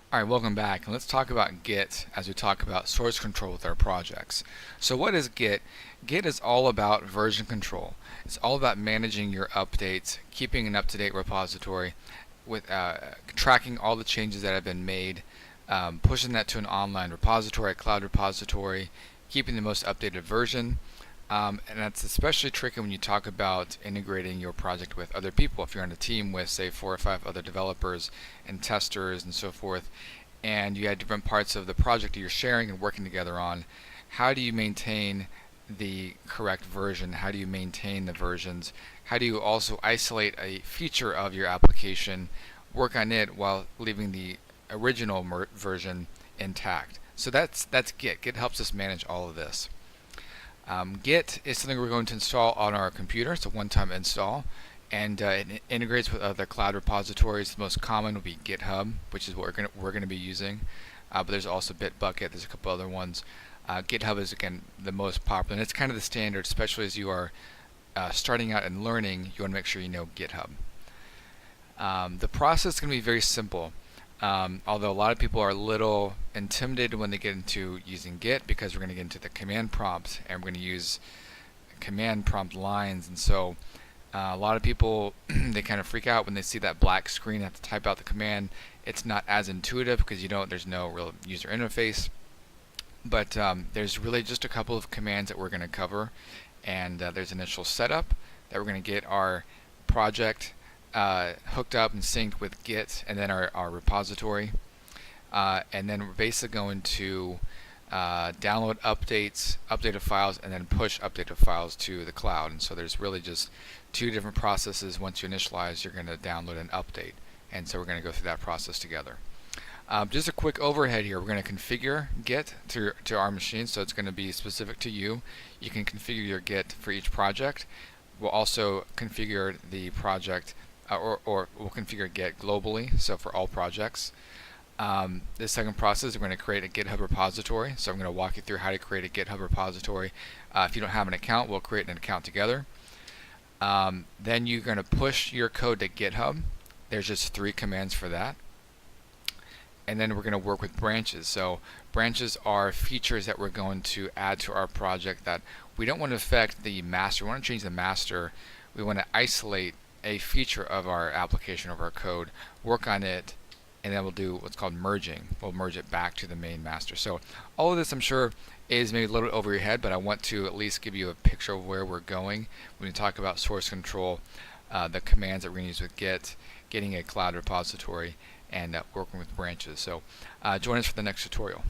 All right, welcome back. And let's talk about Git as we talk about source control with our projects. So what is Git? Git is all about version control. It's all about managing your updates, keeping an up-to-date repository, with tracking all the changes that have been made, pushing that to an online repository, a cloud repository, keeping the most updated version. And that's especially tricky when you talk about integrating your project with other people. If you're on a team with, say, 4 or 5 other developers and testers and so forth, and you had different parts of the project that you're sharing and working together on, how do you maintain the correct version? How do you maintain the versions? How do you also isolate a feature of your application, work on it while leaving the original version intact? So that's Git. Git helps us manage all of this. Git is something we're going to install on our computer. It's a one-time install, and it integrates with other cloud repositories. The most common will be GitHub, which is what we're going to be using. But there's also Bitbucket. There's a couple other ones. GitHub is again the most popular, and it's kind of the standard, especially as you are starting out and learning. You want to make sure you know GitHub. The process is going to be very simple. Although a lot of people are a little intimidated when they get into using Git, because we're going to get into the command prompt and we're going to use command prompt lines, and so a lot of people they kind of freak out when they see that black screen, have to type out the command. It's not as intuitive because there's no real user interface, but there's really just a couple of commands that we're going to cover, and there's initial setup that we're going to get our project hooked up and synced with Git, and then our repository, and then we're basically going to download updated files, and then push updated files to the cloud. And so there's really just 2 different processes. Once you initialize, you're going to download and update, and so we're going to go through that process together. Just a quick overhead here. We're going to configure Git to our machine, so it's going to be specific to you. You can configure your Git for each project. We'll also configure the project or we'll configure Git globally, so for all projects. The second process, we're going to create a GitHub repository. So I'm going to walk you through how to create a GitHub repository. If you don't have an account, we'll create an account together. Then you're going to push your code to GitHub. There's just 3 commands for that. And then we're going to work with branches. So branches are features that we're going to add to our project that we don't want to affect the master. We want to change the master. We want to isolate a feature of our application, of our code, work on it, and then we'll do what's called merging. We'll merge it back to the main master. So all of this, I'm sure, is maybe a little over your head, but I want to at least give you a picture of where we're going when we talk about source control, the commands that we're going to use with Git, getting a cloud repository, and working with branches. So join us for the next tutorial.